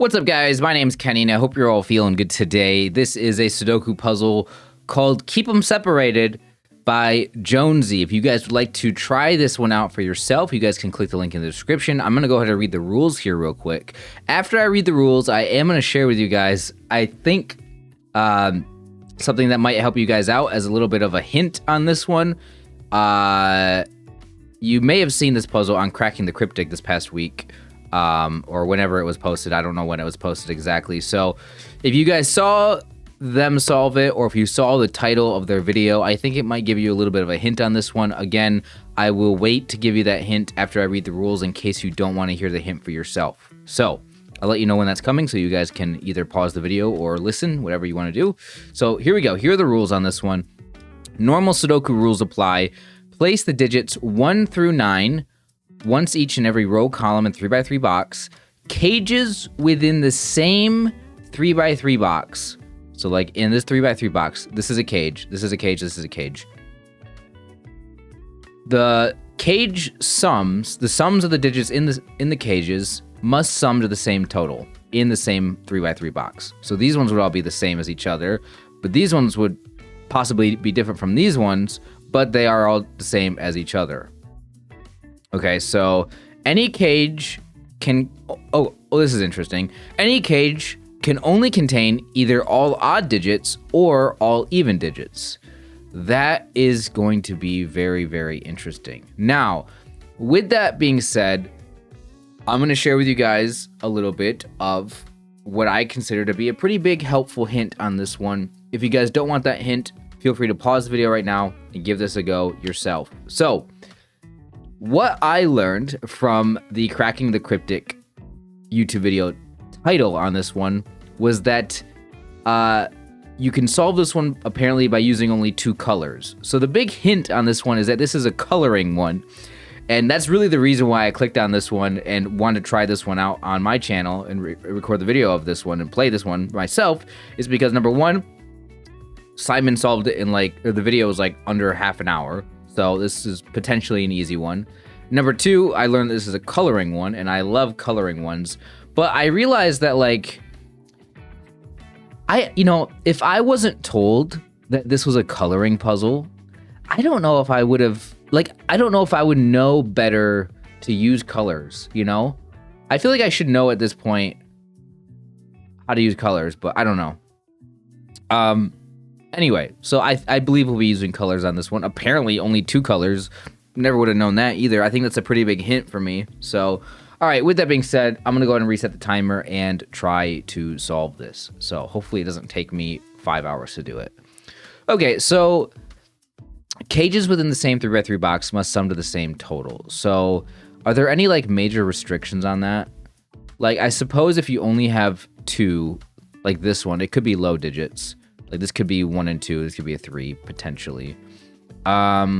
What's up, guys? My name's Kenny, and I hope you're all feeling good today. This is a Sudoku puzzle called Keep 'Em Separated by Jonesy. If you guys would like to try this one out for yourself, you guys can click the link in the description. I'm going to go ahead and read the rules here real quick. After I read the rules, I am going to share with you guys, I think, something that might help you guys out as a little bit of a hint on this one. You may have seen this puzzle on Cracking the Cryptic this past week. Or whenever it was posted. I don't know when it was posted exactly. So if you guys saw them solve it, or if you saw the title of their video, I think it might give you a little bit of a hint on this one. Again, I will wait to give you that hint after I read the rules in case you don't want to hear the hint for yourself. So I'll let you know when that's coming so you guys can either pause the video or listen, whatever you want to do. So here we go. Here are the rules on this one. Normal Sudoku rules apply. Place the digits 1 through 9 once each in every row, column, and 3x3 box. Cages within the same 3x3 box. So like in this 3x3 box, this is a cage, this is a cage, this is a cage. The cage sums, the sums of the digits in the cages must sum to the same total in the same 3x3 box. So these ones would all be the same as each other, but these ones would possibly be different from these ones, but they are all the same as each other. Okay, so any cage can, oh, this is interesting. Any cage can only contain either all odd digits or all even digits. That is going to be very, very interesting. Now, with that being said, I'm going to share with you guys a little bit of what I consider to be a pretty big helpful hint on this one. If you guys don't want that hint, feel free to pause the video right now and give this a go yourself. So, what I learned from the Cracking the Cryptic YouTube video title on this one was that you can solve this one apparently by using only 2 colors. So the big hint on this one is that this is a coloring one. And that's really the reason why I clicked on this one and wanted to try this one out on my channel and record the video of this one and play this one myself, is because number one, Simon solved it in the video was like under half an hour. So this is potentially an easy one. Number 2, I learned this is a coloring one, and I love coloring ones. But I realized that if I wasn't told that this was a coloring puzzle, I don't know if I would have, I don't know if I would know better to use colors, you know? I feel like I should know at this point how to use colors, but I don't know. Anyway, so I believe we'll be using colors on this one. Apparently, only 2 colors. Never would have known that either. I think that's a pretty big hint for me. So, all right, with that being said, I'm going to go ahead and reset the timer and try to solve this. So, hopefully it doesn't take me 5 hours to do it. Okay, so cages within the same 3x3 box must sum to the same total. So, are there any major restrictions on that? I suppose if you only have 2, like this one, it could be low digits. This could be 1 and 2. This could be a 3 potentially. But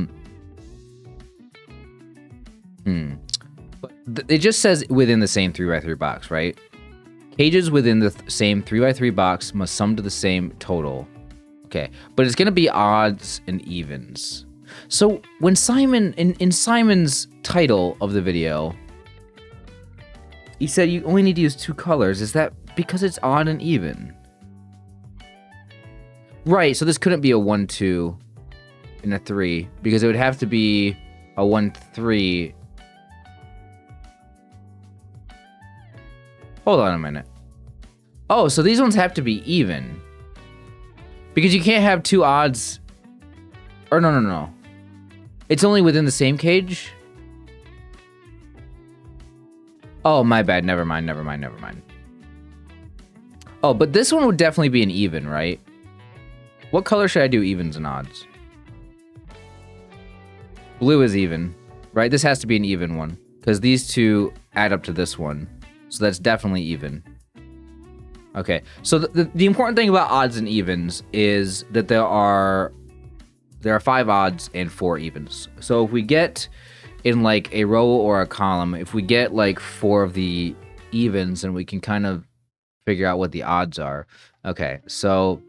it just says within the same 3x3 box, right? Cages within the same 3x3 box must sum to the same total. Okay, but it's gonna be odds and evens. So when Simon in Simon's title of the video, he said you only need to use 2 colors. Is that because it's odd and even? Right, so this couldn't be a 1-2 and a 3, because it would have to be a 1-3. Hold on a minute. Oh, so these ones have to be even. Because you can't have 2 odds. Or no. It's only within the same cage? Oh, my bad. Never mind. Oh, but this one would definitely be an even, right? What color should I do evens and odds? Blue is even, right? This has to be an even one, because these 2 add up to this one. So that's definitely even. Okay, so the important thing about odds and evens is that there are 5 odds and 4 evens. So if we get in a row or a column, if we get 4 of the evens, then we can kind of figure out what the odds are. Okay, so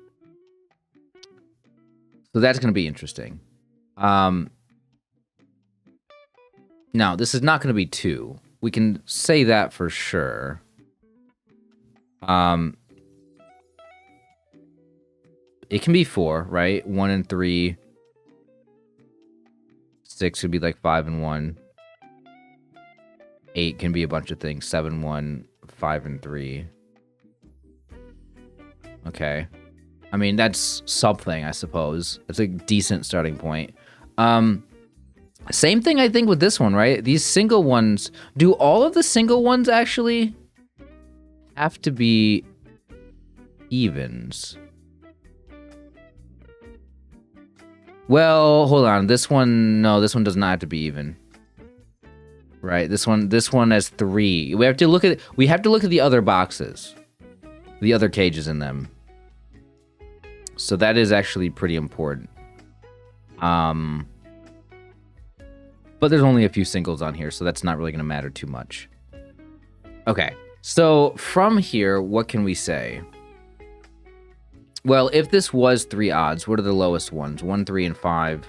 that's going to be interesting. Now, this is not going to be 2. We can say that for sure. It can be 4, right? 1 and 3. 6 would be like 5 and 1. 8 can be a bunch of things. 7, 1, 5 and 3. Okay. I mean, that's something, I suppose. It's a decent starting point. Same thing, I think, with this one, right? These single ones... Do all of the single ones actually have to be evens? Well, hold on. This one... No, this one does not have to be even. Right? This one has 3. We have to look at the other boxes. The other cages in them. So that is actually pretty important. But there's only a few singles on here, so that's not really going to matter too much. Okay, so from here, what can we say? Well, if this was 3 odds, what are the lowest ones? 1, 3, and 5.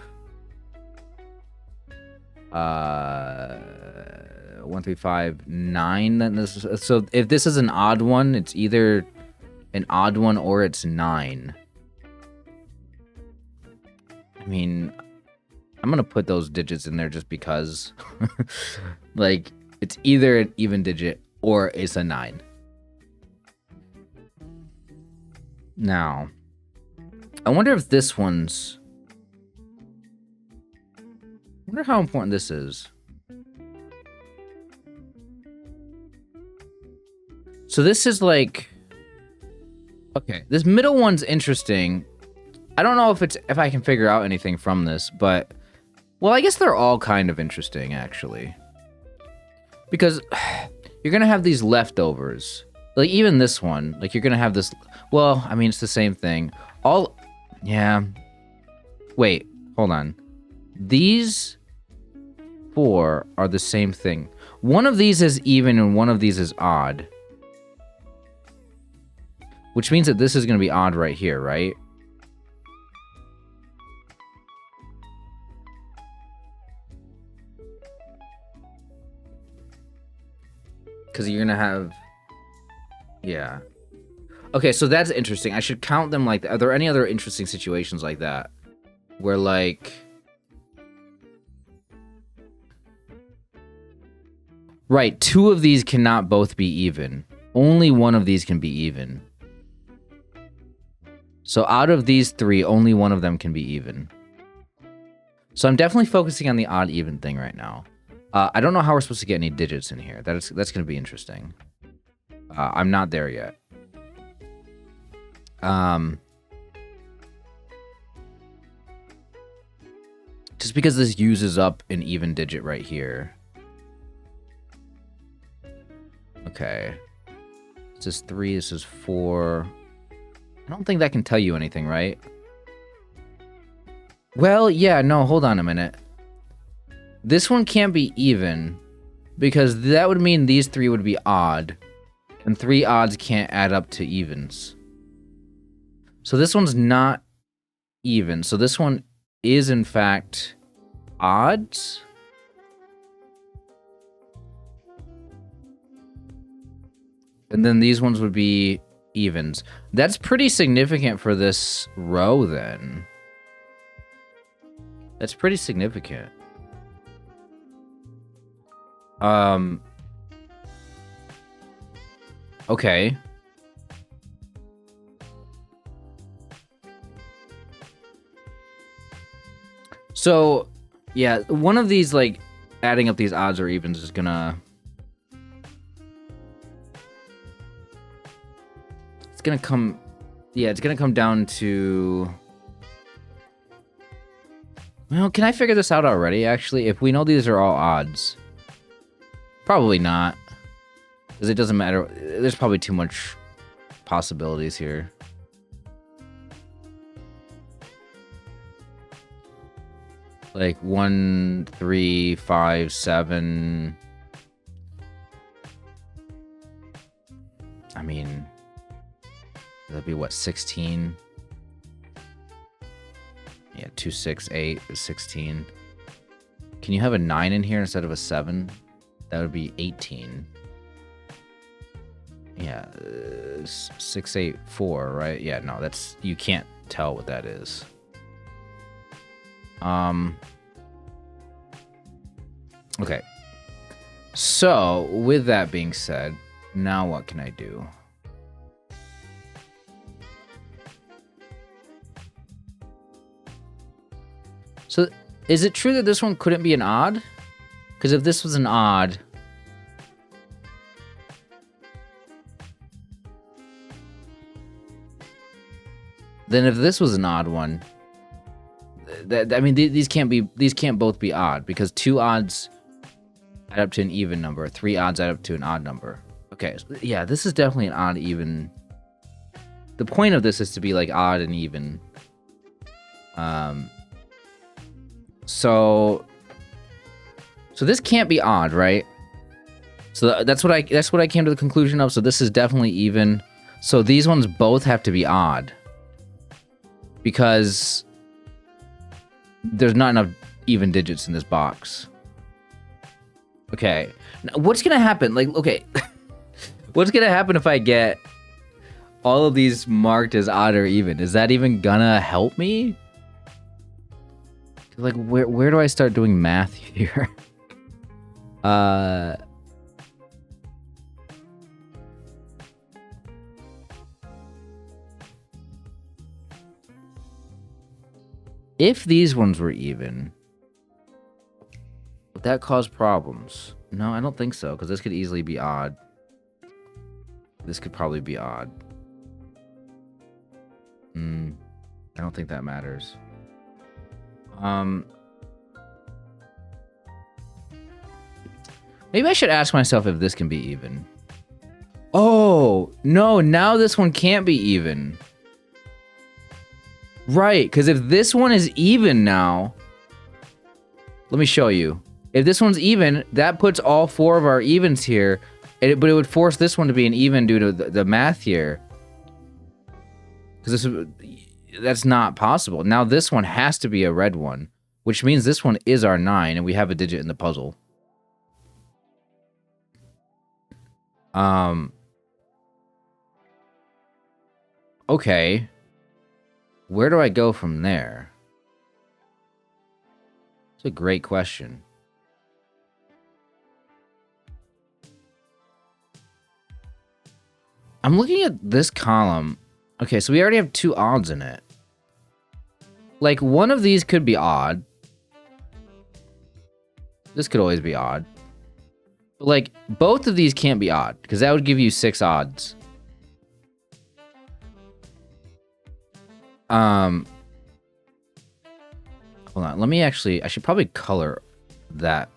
1, 3, 5, 9. Then this is, so if this is an odd one, it's either an odd one or it's 9. I mean, I'm gonna put those digits in there just because. Like, it's either an even digit or it's a 9. Now, I wonder if this one's... I wonder how important this is. So this is like... Okay, this middle one's interesting. I don't know if I can figure out anything from this, but... Well, I guess they're all kind of interesting, actually. Because you're gonna have these leftovers. Like, even this one. Like, you're gonna have this... Well, I mean, it's the same thing. Yeah. Wait, hold on. These 4 are the same thing. One of these is even and one of these is odd. Which means that this is gonna be odd right here, right? Because you're gonna have... Yeah. Okay, so that's interesting. I should count them like... Are there any other interesting situations like that? Where, like... Right, 2 of these cannot both be even. Only one of these can be even. So out of these 3, only one of them can be even. So I'm definitely focusing on the odd-even thing right now. I don't know how we're supposed to get any digits in here. That's going to be interesting. I'm not there yet. Just because this uses up an even digit right here. Okay. This is 3, this is 4. I don't think that can tell you anything, right? Well, yeah, no, hold on a minute. This one can't be even, because that would mean these 3 would be odd, and 3 odds can't add up to evens. So this one's not even. So this one is, in fact, odds? And then these ones would be evens. That's pretty significant for this row, then. That's pretty significant. Okay. So, yeah, one of these, like, adding up these odds or evens is gonna... It's gonna come... Yeah, it's gonna come down to... Well, can I figure this out already, actually? If we know these are all odds. Probably not. Because it doesn't matter. There's probably too much possibilities here. Like 1, 3, 5, 7. I mean, that'd be what, 16? Yeah, 2, 6, 8 is 16. Can you have a 9 in here instead of a 7? That would be 18. Yeah, 684, right? Yeah, no, that's, you can't tell what that is. Okay. So, with that being said, now what can I do? So, is it true that this one couldn't be an odd? Because if this was an odd... Then if this was an odd one... I mean, these can't both be odd, because 2 odds add up to an even number, 3 odds add up to an odd number. Okay, so yeah, this is definitely an odd even. The point of this is to be like odd and even. So this can't be odd, right? So that's what I came to the conclusion of. So this is definitely even. So these ones both have to be odd, because there's not enough even digits in this box. Okay, now, what's gonna happen? Like, okay, what's gonna happen if I get all of these marked as odd or even? Is that even gonna help me? Like, where do I start doing math here? If these ones were even, would that cause problems? No, I don't think so, because this could easily be odd. This could probably be odd. I don't think that matters. Maybe I should ask myself if this can be even. Oh, no, now this one can't be even. Right, because if this one is even now, let me show you. If this one's even, that puts all 4 of our evens here, but it would force this one to be an even due to the math here. Because that's not possible. Now this one has to be a red one, which means this one is our 9, and we have a digit in the puzzle. Okay. Where do I go from there? It's a great question. I'm looking at this column. Okay, so we already have 2 odds in it. Like, one of these could be odd. This could always be odd. But, like, both of these can't be odd, because that would give you 6 odds. Hold on, let me actually, I should probably color that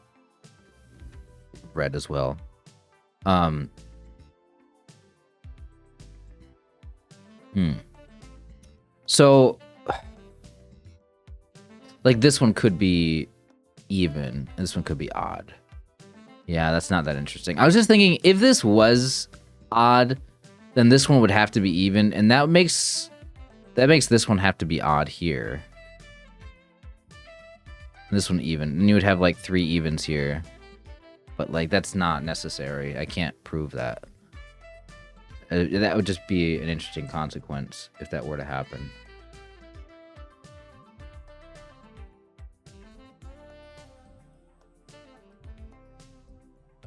red as well. So, like, this one could be even, and this one could be odd. Yeah, that's not that interesting. I was just thinking, if this was odd, then this one would have to be even, and that makes this one have to be odd here. And this one even, and you would have like 3 evens here. But like, that's not necessary. I can't prove that. That would just be an interesting consequence if that were to happen.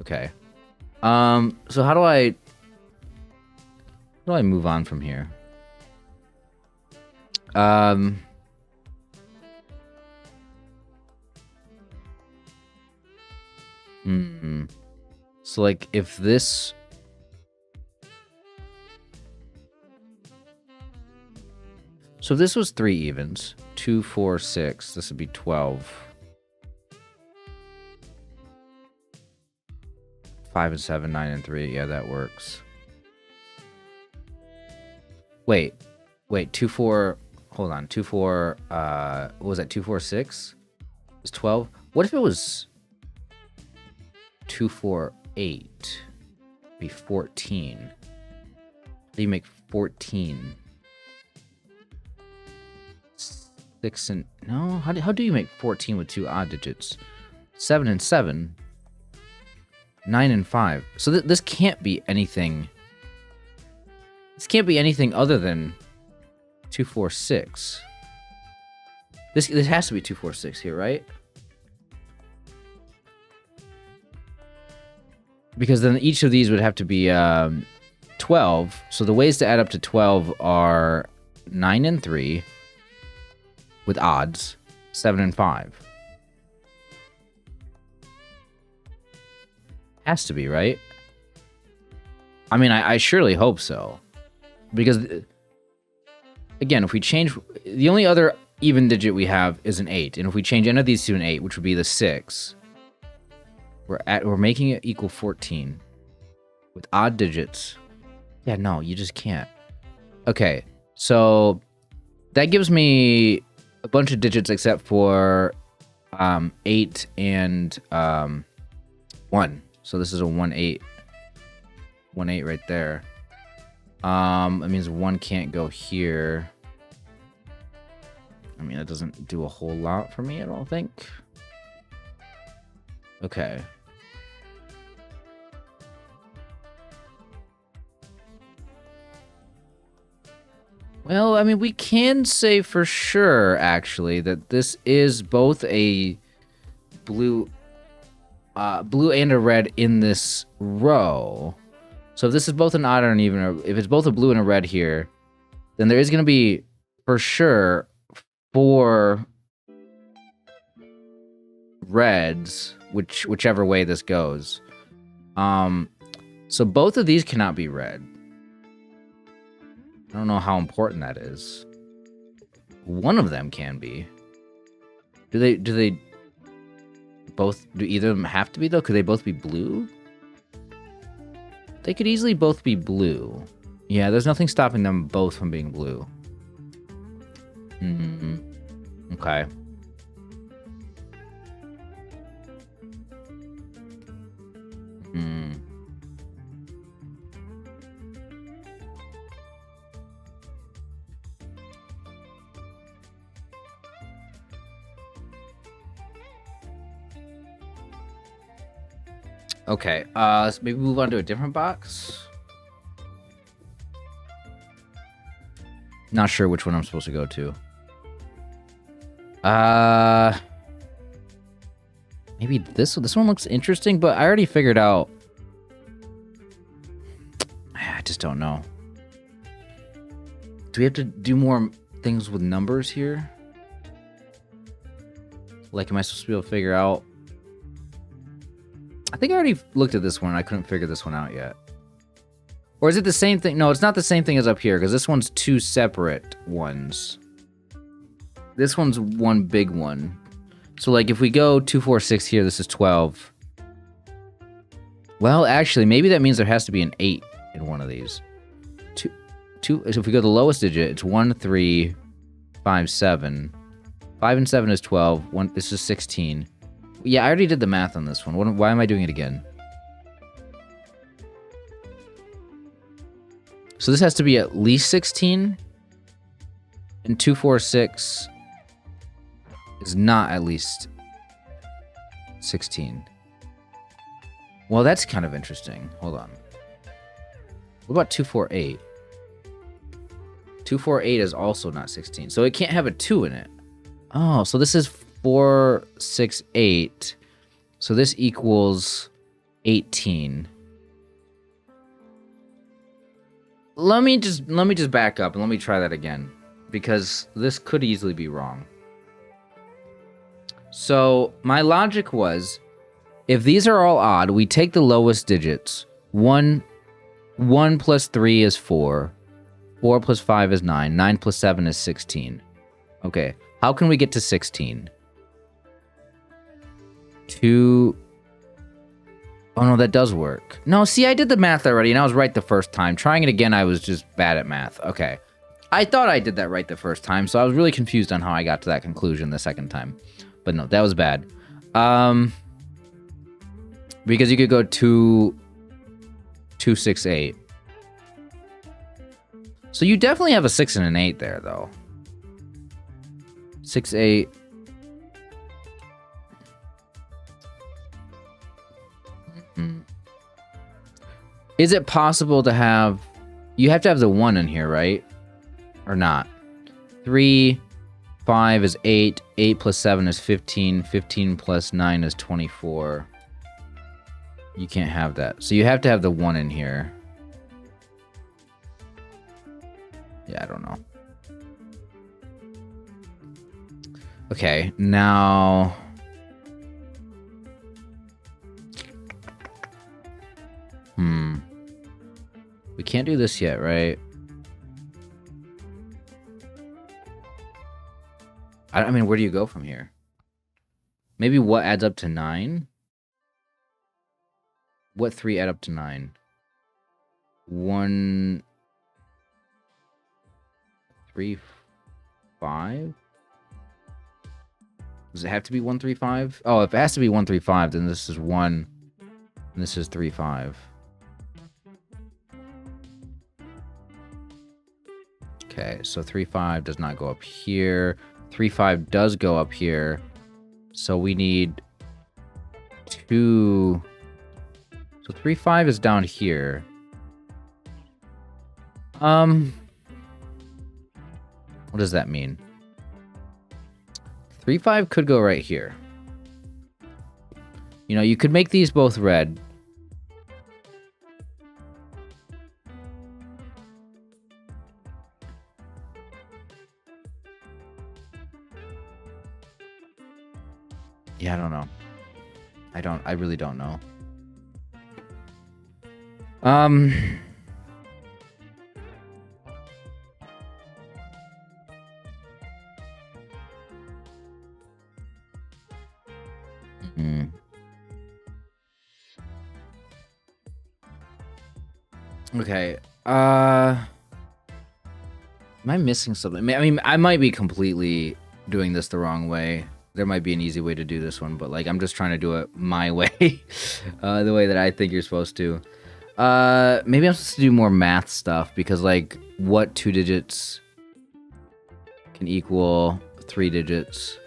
Okay. So how do I move on from here? So like, if this, so if this was 3 evens, 2, 4, 6, this would be 12. 5 and 7, 9 and 3. Yeah, that works. Wait, 2, 4. Hold on, 2, 4. What was that? 2, 4, 6. It's 12. What if it was 2, 4, 8? Be 14. How do you make 14? 6 and no. How do you make 14 with 2 odd digits? 7 and 7. 9 and 5. So this can't be anything This can't be anything other than 2, 4, 6. This has to be 2, 4, 6 here, right? Because then each of these would have to be 12. So the ways to add up to 12 are 9 and 3 with odds, 7 and 5. Has to be, right? I mean, I surely hope so. Because, again, if we change... The only other even digit we have is an 8. And if we change any of these to an 8, which would be the 6... We're making it equal 14 with odd digits. Yeah, no, you just can't. Okay, so that gives me a bunch of digits except for 8 and 1. So this is a 1, 8. 1, 8 right there. That means 1 can't go here. I mean, that doesn't do a whole lot for me, I don't think. Okay. Well, I mean, we can say for sure, actually, that this is both a blue and a red in this row. So if this is both an odd and an even, or if it's both a blue and a red here, then there is going to be, for sure, 4 reds, whichever way this goes. So both of these cannot be red. I don't know how important that is. One of them can be. Do either of them have to be, though? Could they both be blue? They could easily both be blue. Yeah, there's nothing stopping them both from being blue. Okay. Okay, so maybe move on to a different box. Not sure which one I'm supposed to go to. Maybe this one looks interesting, but I already figured out. I just don't know. Do we have to do more things with numbers here? Like, am I supposed to be able to figure out? I think I already looked at this one. I couldn't figure this one out yet. Or is it the same thing? No, it's not the same thing as up here, because this one's 2 separate ones. This one's one big one. So, like, if we go 2, 4, 6 here, this is 12. Well, actually, maybe that means there has to be an 8 in one of these. Two. So if we go the lowest digit, it's 1, 3, 5, 7. 5 and 7 is 12. This is 16. Yeah, I already did the math on this one. Why am I doing it again? So this has to be at least 16. And 2, 4, 6 is not at least 16. Well, that's kind of interesting. Hold on. What about 2, 4, 8? 2, 4, 8 is also not 16. So it can't have a 2 in it. Oh, so this is 4, 6, 8. So this equals 18. Let me just back up and let me try that again, because this could easily be wrong. So my logic was, if these are all odd, we take the lowest digits. 1 plus 3 is 4. 4 plus 5 is 9. 9 plus 7 is 16. Okay, how can we get to 16? 2... Oh, no, that does work. No, see, I did the math already, and I was right the first time. Trying it again, I was just bad at math. Okay. I thought I did that right the first time, so I was really confused on how I got to that conclusion the second time. But no, that was bad. Because you could go 2, 6, 8. So you definitely have a 6 and an 8 there, though. 6, 8... Is it possible to have You have to have the 1 in here, right? Or not? 3, 5 is 8. 8 plus 7 is 15. 15 plus 9 is 24. You can't have that. So you have to have the 1 in here. Yeah, I don't know. Okay, now... We can't do this yet, right? I mean, where do you go from here? Maybe what adds up to 9? What 3 add up to 9? 1, 3, 5? Does it have to be 1, 3, 5? Oh, if it has to be 1, 3, 5, then this is 1, and this is 3, 5. Okay, so 3, 5 does not go up here. 3, 5 does go up here. So we need 2. So 3, 5 is down here. What does that mean? 3, 5 could go right here. You know, you could make these both red. Yeah, I don't know. I really don't know. Okay. Am I missing something? I mean, I might be completely doing this the wrong way. There might be an easy way to do this one, but like I'm just trying to do it my way, the way that I think you're supposed to. Maybe I'm supposed to do more math stuff because like what 2 digits can equal 3 digits?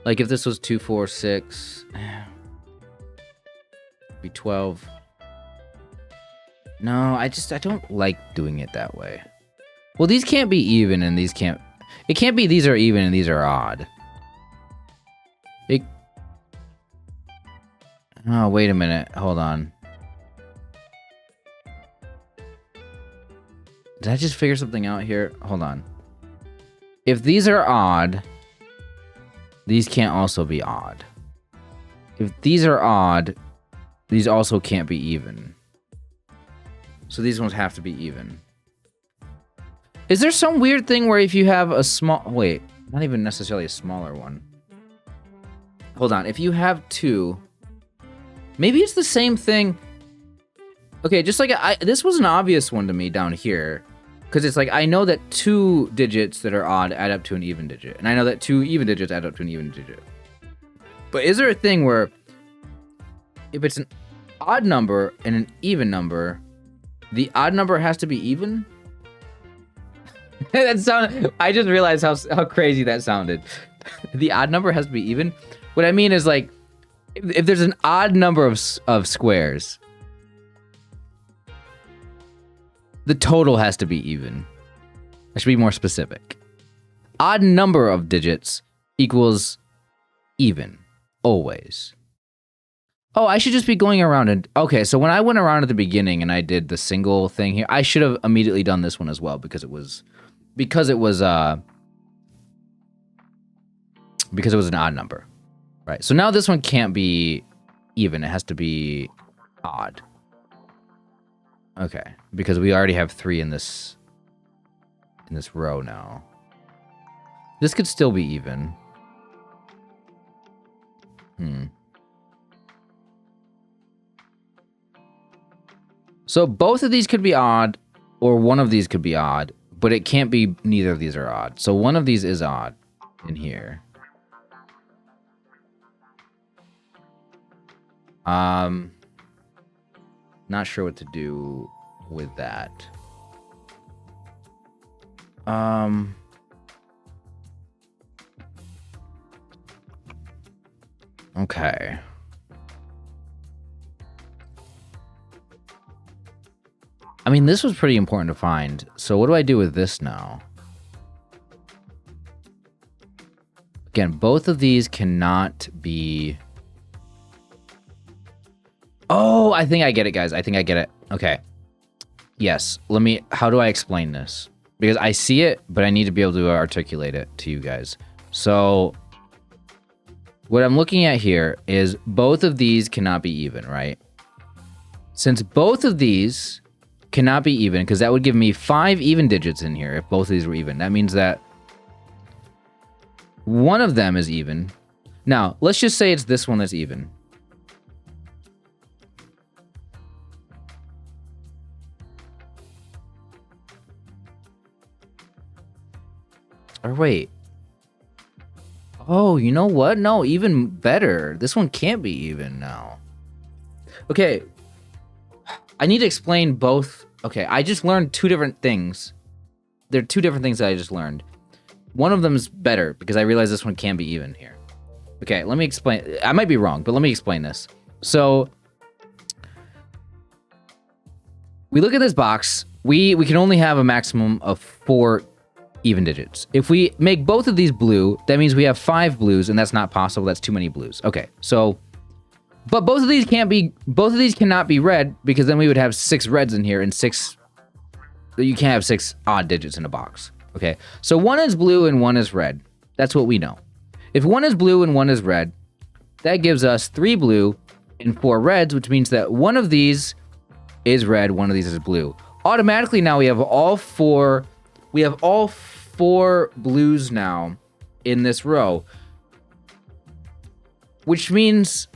Like if this was 2, 4, 6, be 12. No, I don't like doing it that way. Well, these can't be even and these can't... It can't be these are even and these are odd. Oh, wait a minute. Hold on. Did I just figure something out here? Hold on. If these are odd, these can't also be odd. If these are odd, these also can't be even. So these ones have to be even. Is there some weird thing where if you have a small... Wait, not even necessarily a smaller one. Hold on. If you have 2... Maybe it's the same thing. Okay, just like... this was an obvious one to me down here. Because it's like, I know that 2 digits that are odd add up to an even digit. And I know that 2 even digits add up to an even digit. But is there a thing where... If it's an odd number and an even number... The odd number has to be even? That sounded... I just realized how crazy that sounded. The odd number has to be even? What I mean is like, if there's an odd number of squares, the total has to be even. I should be more specific. Odd number of digits equals even. Always. Oh, I should just be going around and... Okay, so when I went around at the beginning and I did the single thing here, I should have immediately done this one as well because it was an odd number. Right. So now this one can't be even. It has to be odd. Okay. Because we already have 3 in this row now. This could still be even. So both of these could be odd, or one of these could be odd, but it can't be neither of these are odd. So one of these is odd in here. Not sure what to do with that. Okay. I mean, this was pretty important to find. So what do I do with this now? Again, both of these cannot be... Oh, I think I get it, guys. I think I get it. Okay. Yes. How do I explain this? Because I see it, but I need to be able to articulate it to you guys. So what I'm looking at here is both of these cannot be even, right? Since both of these cannot be even, because that would give me 5 even digits in here if both of these were even. That means that one of them is even. Now, let's just say it's this one that's even. Or wait. Oh, you know what? No, even better. This one can't be even now. Okay. I need to explain both. Okay, I just learned 2 different things. There are 2 different things that I just learned. One of them is better because I realize this one can't be even here. Okay, let me explain. I might be wrong, but let me explain this. So we look at this box. We can only have a maximum of 4 even digits. If we make both of these blue, that means we have 5 blues, and that's not possible. That's too many blues. Okay, so, but both of these cannot be red, because then we would have 6 reds in here, and you can't have 6 odd digits in a box. Okay, so 1 is blue and 1 is red. That's what we know. If 1 is blue and 1 is red, that gives us 3 blue and 4 reds, which means that one of these is red, one of these is blue. Automatically now we have all 4 blues now in this row, which means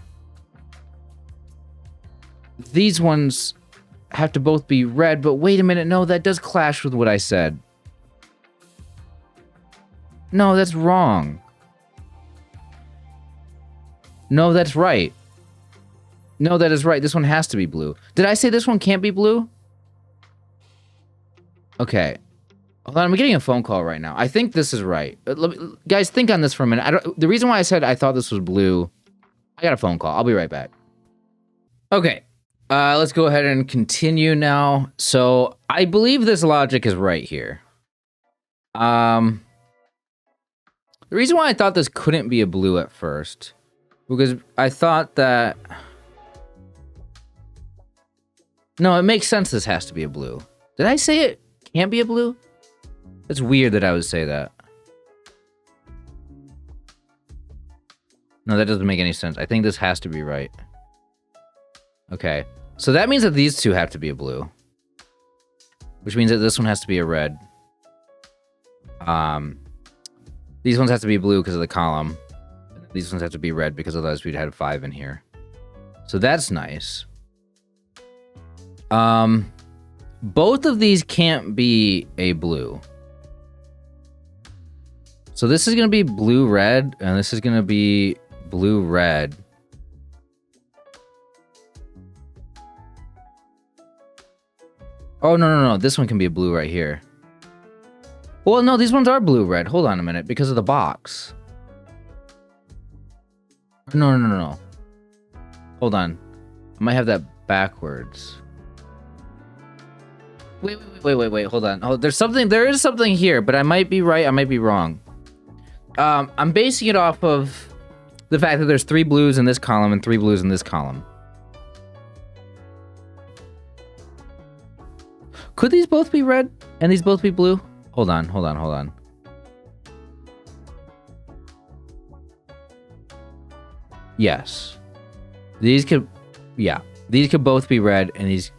these ones have to both be red, but wait a minute, no, that does clash with what I said. No, that's wrong. No, that's right. No, that is right. This one has to be blue. Did I say this one can't be blue? Okay. Hold on, I'm getting a phone call right now. I think this is right. Guys, think on this for a minute. The reason why I said I thought this was blue, I got a phone call. I'll be right back. Okay. Let's go ahead and continue now. So I believe this logic is right here. The reason why I thought this couldn't be a blue at first, because I thought that... No, it makes sense this has to be a blue. Did I say it can't be a blue? It's weird that I would say that. No, that doesn't make any sense. I think this has to be right. Okay. So that means that these 2 have to be a blue. Which means that this one has to be a red. These ones have to be blue because of the column. These ones have to be red because otherwise we'd have 5 in here. So that's nice. Both of these can't be a blue. So this is going to be blue-red, and this is going to be blue-red. Oh, no. This one can be a blue right here. Well, no, these ones are blue-red. Hold on a minute, because of the box. No. Hold on. I might have that backwards. Wait. Hold on. Oh, there is something here, but I might be right. I might be wrong. I'm basing it off of the fact that there's 3 blues in this column and 3 blues in this column. Could these both be red and these both be blue? Hold on. Yes. These could both be red and these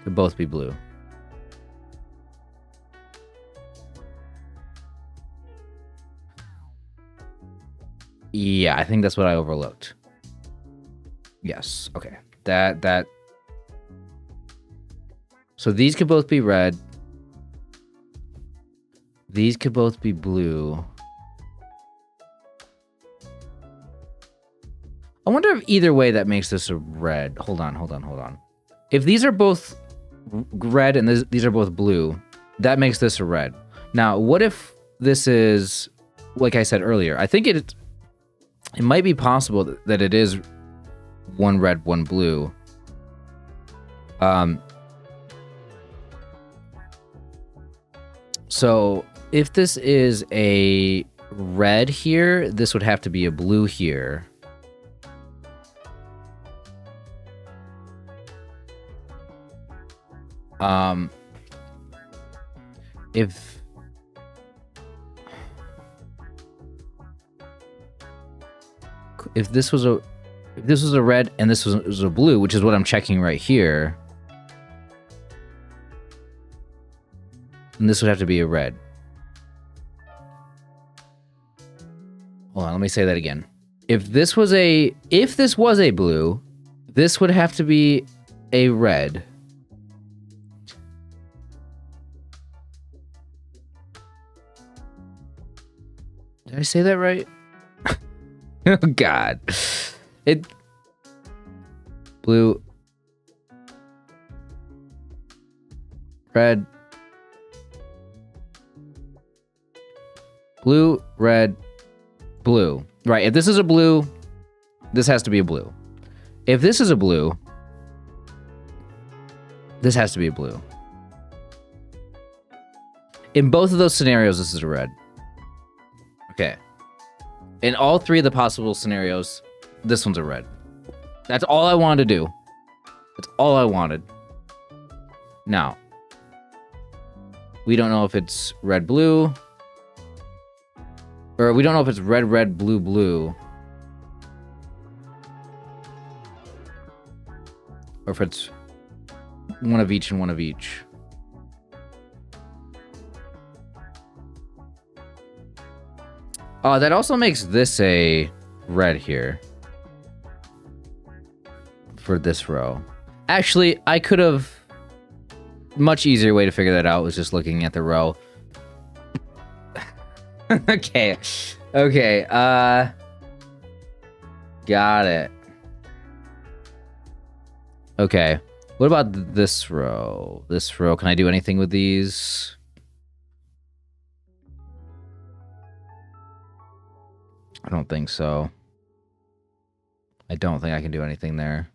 could both be blue. Yeah, I think that's what I overlooked. Yes, okay. That. So these could both be red. These could both be blue. I wonder if either way that makes this a red. Hold on. If these are both red and these are both blue, that makes this a red. Now, what if this is, like I said earlier, I think it might be possible that it is 1 red, 1 blue. So if this is a red here, this would have to be a blue here. If this was a red and this was a blue, which is what I'm checking right here, then this would have to be a red. Hold on, let me say that again. If this was a blue, this would have to be a red. Did I say that right? Oh God. Blue, red, blue, red, blue. Right, if this is a blue, this has to be a blue. If this is a blue, this has to be a blue. In both of those scenarios, this is a red. Okay. In all three of the possible scenarios, this one's a red. That's all I wanted to do. That's all I wanted. Now, we don't know if it's red-blue, or we don't know if it's red-red, blue-blue, or if it's one of each and one of each. That also makes this a red here for this row. Actually, I could have... Much easier way to figure that out was just looking at the row. Okay. Got it. Okay. What about this row? This row, can I do anything with these? I don't think so. I don't think I can do anything there.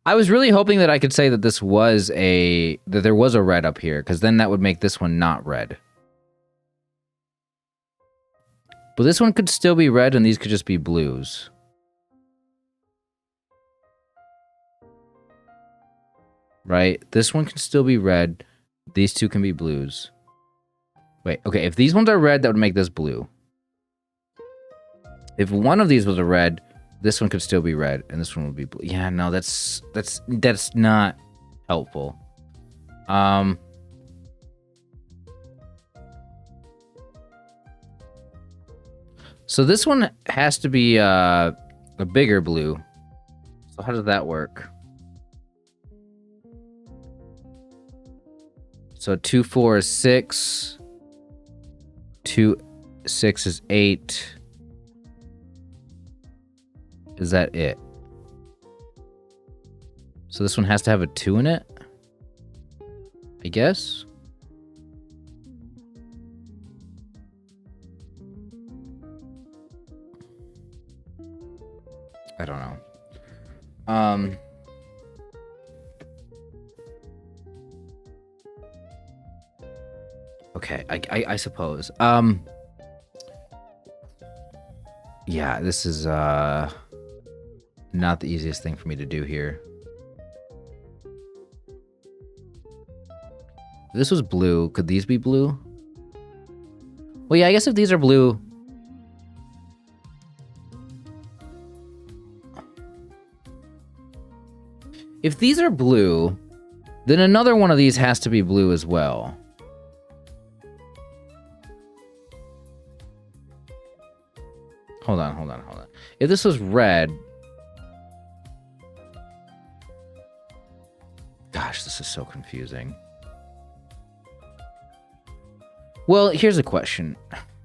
I was really hoping that I could say that this was that there was a red up here, because then that would make this one not red. But this one could still be red, and these could just be blues. Right? This one can still be red. These two can be blues. Wait, okay, if these ones are red, that would make this blue. If one of these was a red, this one could still be red, and this one would be blue. Yeah, no, that's not helpful. So this one has to be a bigger blue. So how does that work? So 2, 4 is 6. 2, 6 is 8. Is that it? So this one has to have a 2 in it? I guess? I don't know. Okay, I suppose. Yeah, this is not the easiest thing for me to do here. If this was blue, could these be blue? Well, yeah, I guess if these are blue... If these are blue, then another one of these has to be blue as well. Hold on. If this was red... Gosh, this is so confusing. Well, here's a question.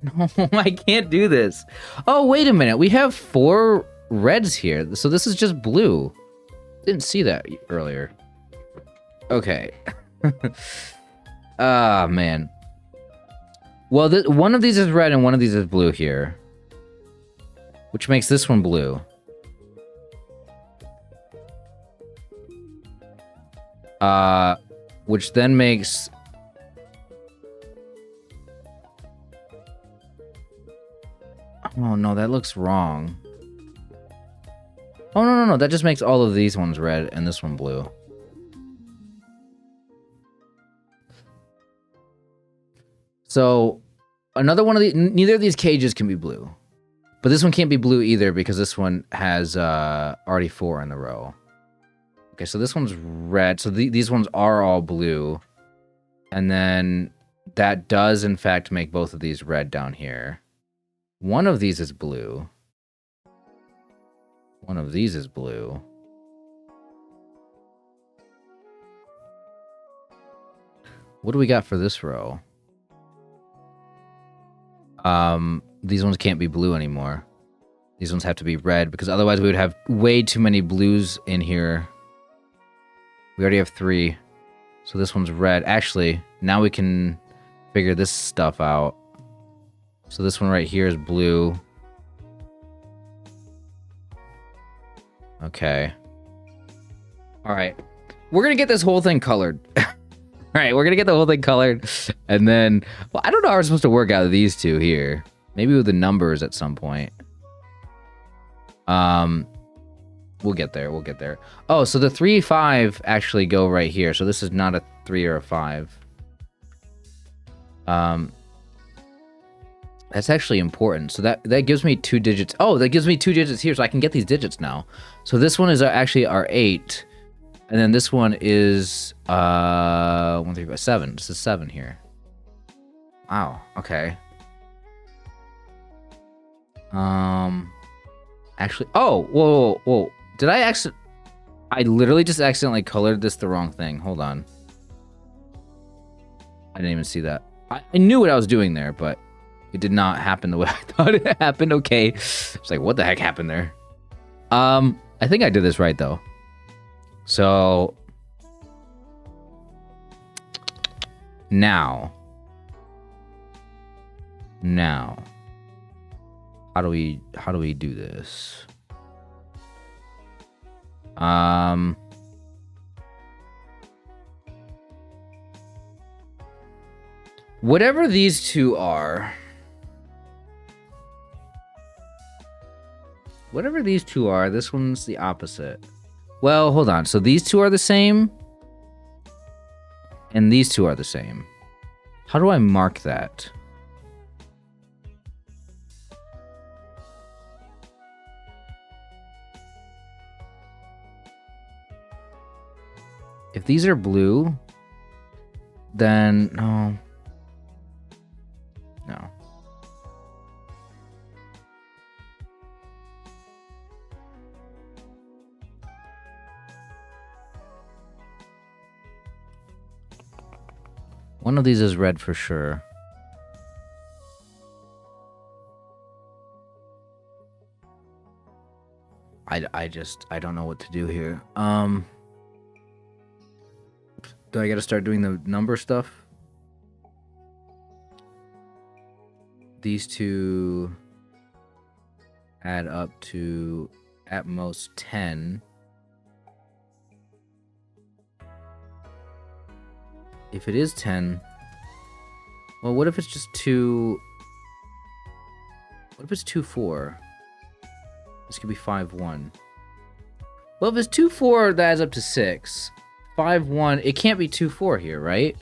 No, I can't do this. Oh, wait a minute. We have 4 reds here. So this is just blue. Didn't see that earlier. Okay. Ah, man. Well, one of these is red and one of these is blue here. Which makes this one blue. Which then makes Oh no, that looks wrong. Oh no, that just makes all of these ones red and this one blue. So another one of the neither of these cages can be blue. But this one can't be blue either because this one has already 4 in the row. Okay, so this one's red. So these ones are all blue. And then that does, in fact, make both of these red down here. One of these is blue. One of these is blue. What do we got for this row? These ones can't be blue anymore. These ones have to be red because otherwise we would have way too many blues in here. We already have 3. So this one's red. Actually, now we can figure this stuff out. So this one right here is blue. Okay. All right. We're going to get this whole thing colored. All right, we're going to get the whole thing colored. And then, well, I don't know how we're supposed to work out these two here. Maybe with the numbers at some point. We'll get there. We'll get there. Oh, so the 3, 5 actually go right here. So this is not a 3 or a 5. That's actually important. So that gives me 2 digits. Oh, that gives me 2 digits here, so I can get these digits now. So this one is actually our 8, and then this one is 1, 3, 5, 7. This is 7 here. Wow. Okay. Actually, oh, whoa. Did I literally just accidentally colored this the wrong thing. Hold on. I didn't even see that. I knew what I was doing there, but it did not happen the way I thought it happened. Okay. It's like, what the heck happened there? I think I did this right, though. So now, how do we do this? Whatever these two are, this one's the opposite. Well, hold on. So these two are the same, and these two are the same. How do I mark that? If these are blue, then no. One of these is red for sure. I don't know what to do here. Do I gotta start doing the number stuff? These two add up to at most 10. If it is 10, well, what if it's just 2? What if it's 2, 4? This could be 5, 1. Well, if it's 2, 4, that adds up to 6. 5, 1, it can't be 2, 4 here, right?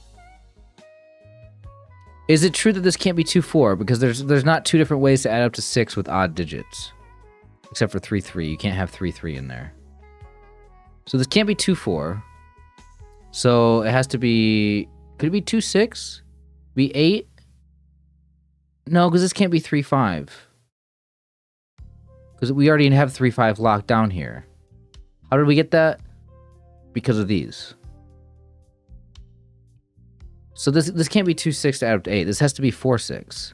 Is it true that this can't be 2, 4? Because there's not 2 different ways to add up to 6 with odd digits. Except for 3, 3. You can't have 3, 3 in there. So this can't be 2, 4. So it has to be... Could it be 2, 6? Be 8? No, because this can't be 3, 5. Because we already have 3, 5 locked down here. How did we get that? Because of these. So this can't be 2, 6 to add up to 8. This has to be 4, 6.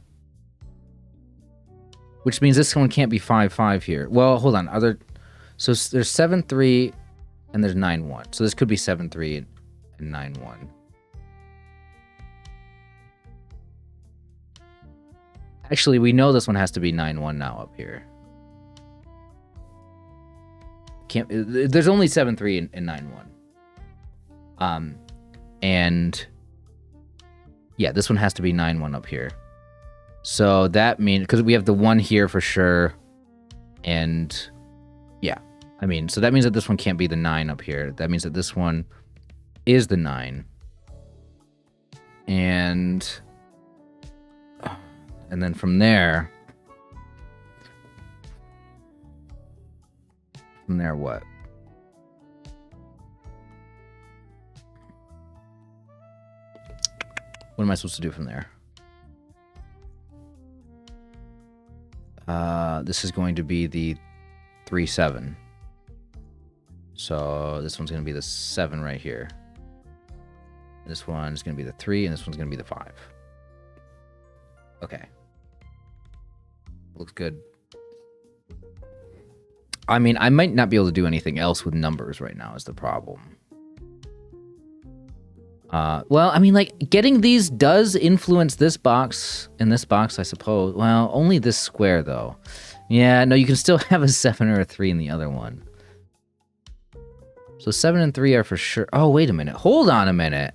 Which means this one can't be 5, 5 here. Well, hold on. So there's 7, 3, and there's 9, 1. So this could be 7, 3, and 9, 1. Actually, we know this one has to be 9, 1 now up here. There's only 7, 3, and 9, 1. And yeah, this one has to be 9, 1 up here. So that means, because we have the 1 here for sure. And yeah, I mean, so that means that this one can't be the 9 up here. That means that this one is the 9. And then from there what? What am I supposed to do from there? This is going to be the 3, 7. So this one's going to be the 7 right here. This one's going to be the 3, and this one's going to be the 5. Okay. Looks good. I mean, I might not be able to do anything else with numbers right now is the problem. Well, I mean, like, getting these does influence this box and this box, I suppose. Well, only this square, though. Yeah, no, you can still have a 7 or a 3 in the other one. So 7 and 3 are for sure. Oh, wait a minute. Hold on a minute.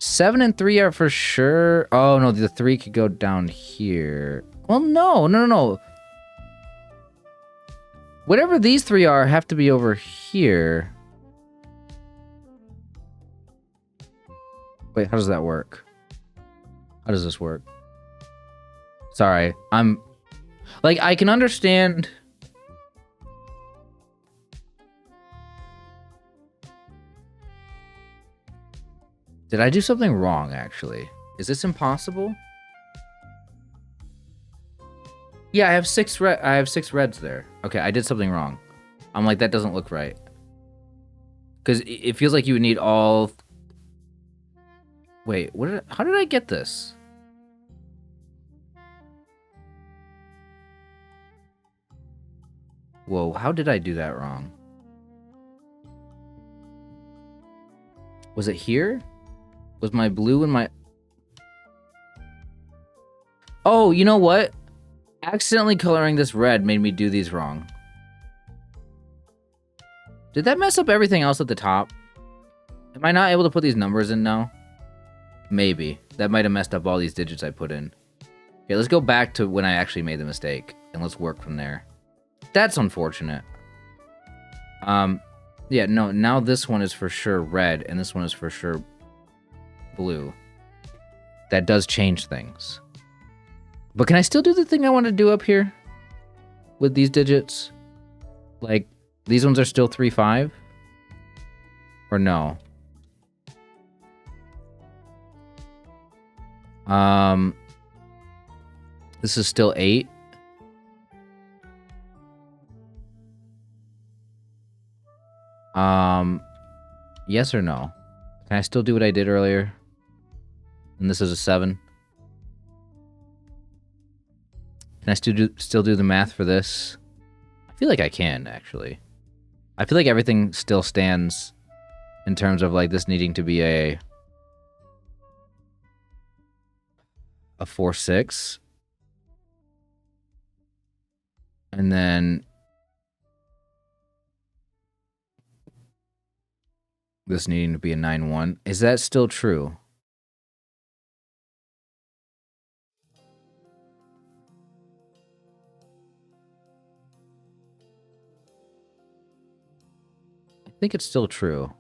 Seven and 3 are for sure. Oh, no, the 3 could go down here. Well, no. Whatever these 3 are have to be over here. Wait, how does that work? How does this work? Sorry, I'm... Like, I can understand... Did I do something wrong, actually? Is this impossible? Yeah, I have 6 reds there. Okay, I did something wrong. I'm like, that doesn't look right. Because it feels like you would need all... Wait, how did I get this? Whoa, how did I do that wrong? Was it here? Was my blue and my... Oh, you know what? Accidentally coloring this red made me do these wrong. Did that mess up everything else at the top? Am I not able to put these numbers in now? Maybe. That might have messed up all these digits I put in. Okay, let's go back to when I actually made the mistake, and let's work from there. That's unfortunate. Yeah, no, now this one is for sure red, and this one is for sure blue. That does change things. But can I still do the thing I want to do up here? With these digits? Like, these ones are still 3, 5? Or no? This is still 8? Yes or no? Can I still do what I did earlier? And this is a 7? Can I still do the math for this? I feel like I can, actually. I feel like everything still stands in terms of, like, this needing to be a 4, 6. And then this needing to be a 9, 1. Is that still true? I think it's still true.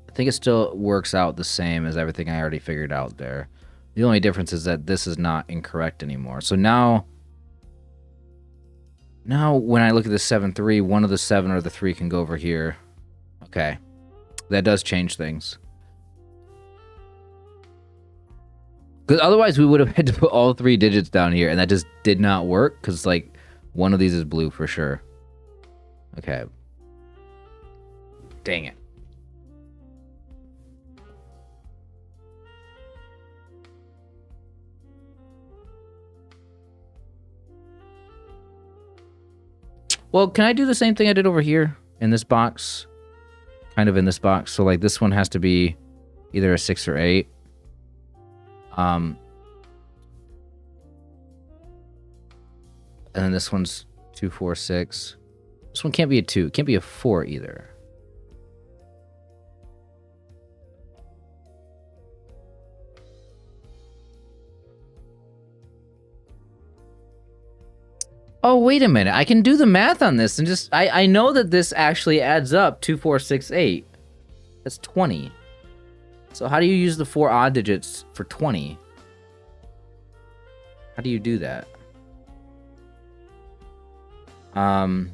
I think it still works out the same as everything I already figured out there. The only difference is that this is not incorrect anymore. So now when I look at the 7, 3, one of the 7 or the 3 can go over here. Okay. That does change things. Because otherwise we would have had to put all 3 digits down here, and that just did not work, because, like, one of these is blue for sure. Okay. Dang it. Well, can I do the same thing I did over here in this box? Kind of in this box. So, like, this one has to be either a 6 or 8. And then this one's 2, 4, 6. This one can't be a 2. It can't be a 4 either. Oh, wait a minute. I can do the math on this and just... I know that this actually adds up 2, 4, 6, 8. That's 20. So how do you use the 4 odd digits for 20? How do you do that? 9,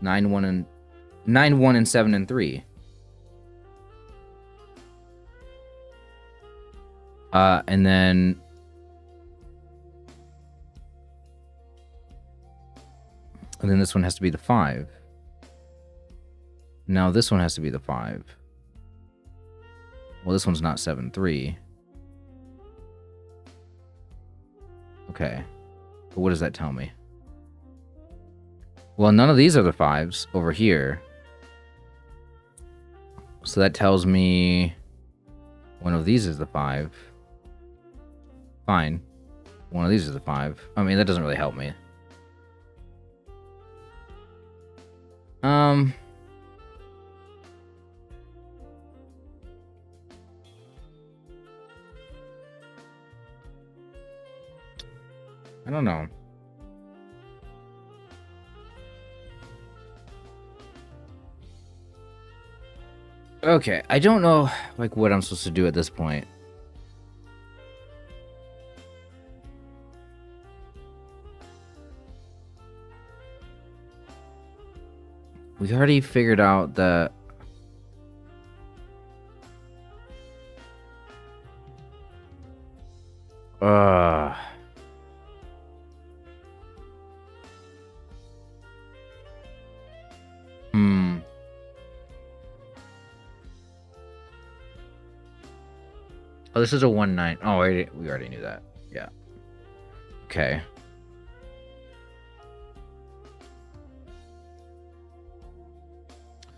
1, and 7, and 3. And then... And then this one has to be the 5. Now this one has to be the 5. Well, this one's not 7, 3. Okay. But what does that tell me? Well, none of these are the 5s over here. So that tells me one of these is the 5. Fine. One of these is the 5. I mean, that doesn't really help me. I don't know. Okay, I don't know, like, what I'm supposed to do at this point. We already figured out that... Oh, this is a 1, 9. Oh, we already knew that. Yeah. Okay.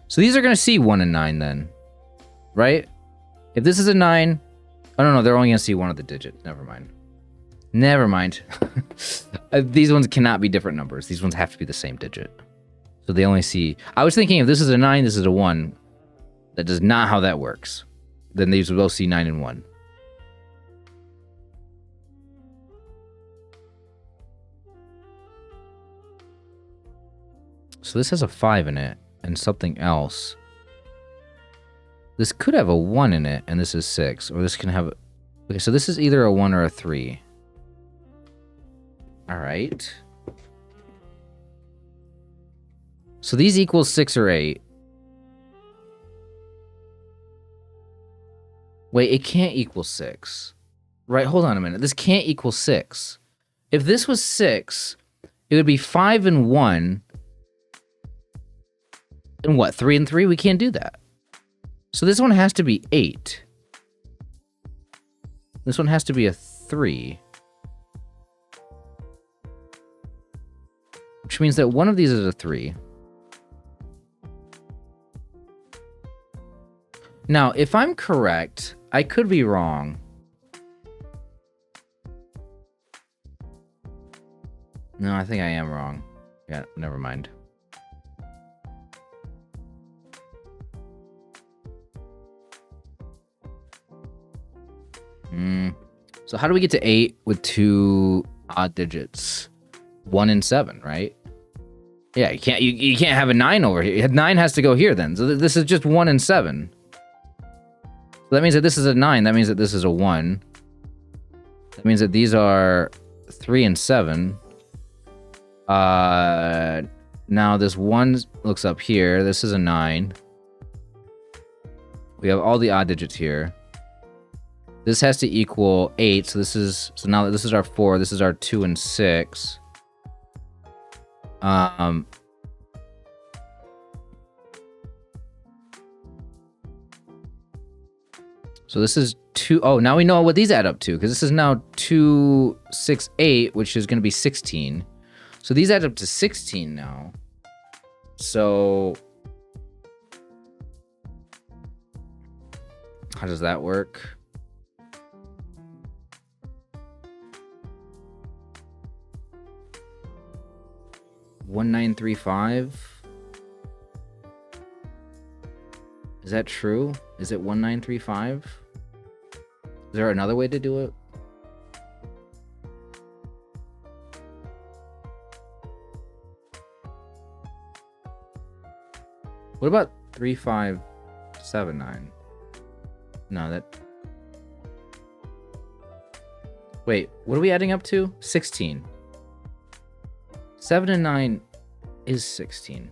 So these are going to see 1 and 9 then, right? If this is a 9, oh no, they're only going to see one of the digits. Never mind. Never mind. These ones cannot be different numbers. These ones have to be the same digit. So they only see... I was thinking if this is a 9, this is a 1. That is not how that works. Then these will both see 9 and 1. So this has a 5 in it, and something else. This could have a 1 in it, and this is 6. Or this can have... Okay, so this is either a 1 or a 3. Alright. So these equal 6 or 8. Wait, it can't equal 6. Right, hold on a minute. This can't equal 6. If this was 6, it would be 5 and 1... And what, 3 and 3? We can't do that. So this one has to be 8. This one has to be a 3. Which means that one of these is a 3. Now, if I'm correct, I could be wrong. No, I think I am wrong. Yeah, never mind. So how do we get to 8 with 2 odd digits? 1 and 7, right? Yeah, you can't have a 9 over here. 9 has to go here then. So this is just 1 and 7. So that means that this is a 9. That means that this is a 1. That means that these are 3 and 7. Now this 1 looks up here. This is a 9. We have all the odd digits here. This has to equal 8, so now this is our 4, this is our 2 and 6. So this is 2, oh, now we know what these add up to, because this is now 2, 6, 8, which is going to be 16. So these add up to 16 now. So how does that work? $1935. Is that true? Is it 1935? Is there another way to do it? What about 3579? No, that... Wait, what are we adding up to? 16. 7 and 9 is 16.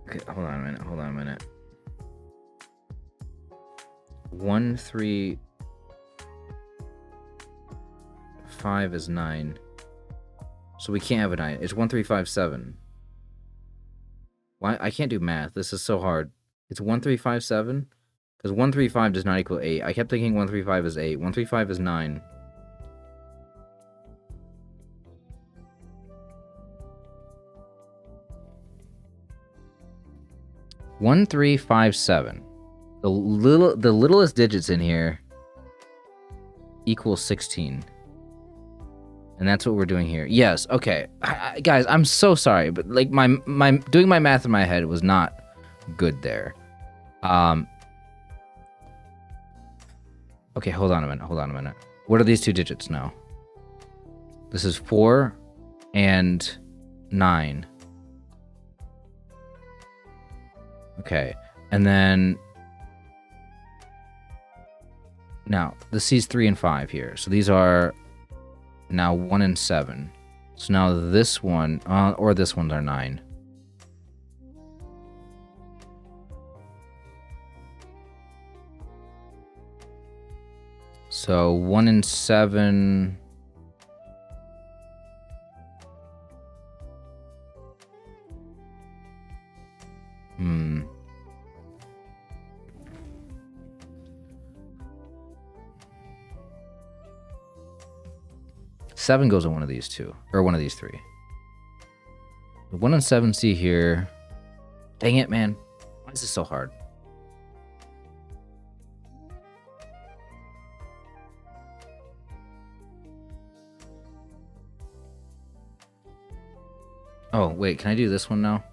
Okay, hold on a minute. 1, 3, 5 is 9. So we can't have a 9. It's 1, 3, 5, 7. Why? I can't do math. This is so hard. It's 1, 3, 5, 7? Because 1, 3, 5 does not equal 8. I kept thinking 1, 3, 5 is 8. 1, 3, 5 is 9. One, 3, 5, 7. The littlest digits in here equals 16. And that's what we're doing here. Yes, okay. Guys, I'm so sorry, but like my doing my math in my head was not good there. Okay, hold on a minute. What are these two digits now? This is 4 and 9. Okay, and then now this is 3 and 5 here. So these are now 1 and 7. So now this one or this ones are 9. So 1 and 7. Seven goes on one of these two, or one of these three. The 1 and 7 see here. Dang it, man. Why is this so hard? Oh, wait, can I do this one now?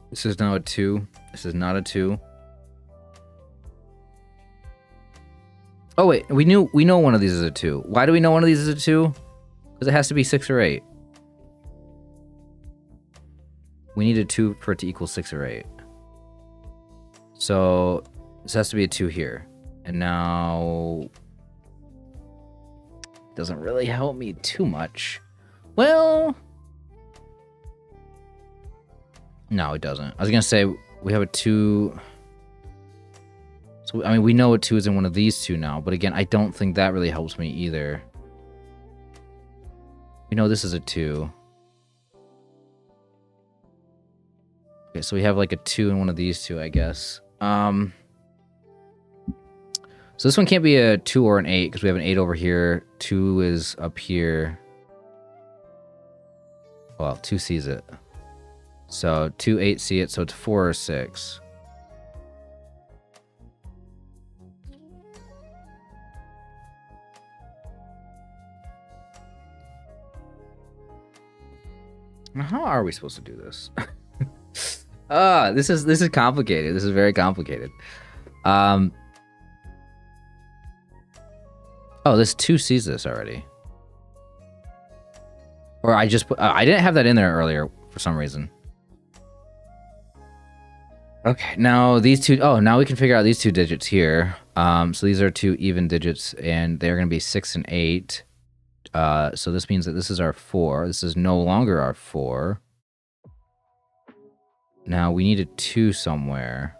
This is now a 2. This is not a 2. Oh wait, we know one of these is a 2. Why do we know one of these is a 2? Because it has to be 6 or 8. We need a 2 for it to equal 6 or 8. So this has to be a 2 here. And now doesn't really help me too much. Well, no, it doesn't. I was gonna say we have a 2. So, I mean, we know a 2 is in one of these two now, but again, I don't think that really helps me either. We know this is a 2. Okay, so we have like a 2 in one of these two, I guess. So this one can't be a 2 or an 8 because we have an 8 over here. 2 is up here. Well, 2 sees it. So 2, 8 see it, so it's 4 or 6. Now, how are we supposed to do this? This is complicated. This is very complicated. Oh, this 2 sees this already. Or I just put, I didn't have that in there earlier for some reason. Okay, now these two, oh, now we can figure out these two digits here. So these are 2 even digits and they're going to be 6 and 8. So this means that this is our 4. This is no longer our 4. Now we need a 2 somewhere.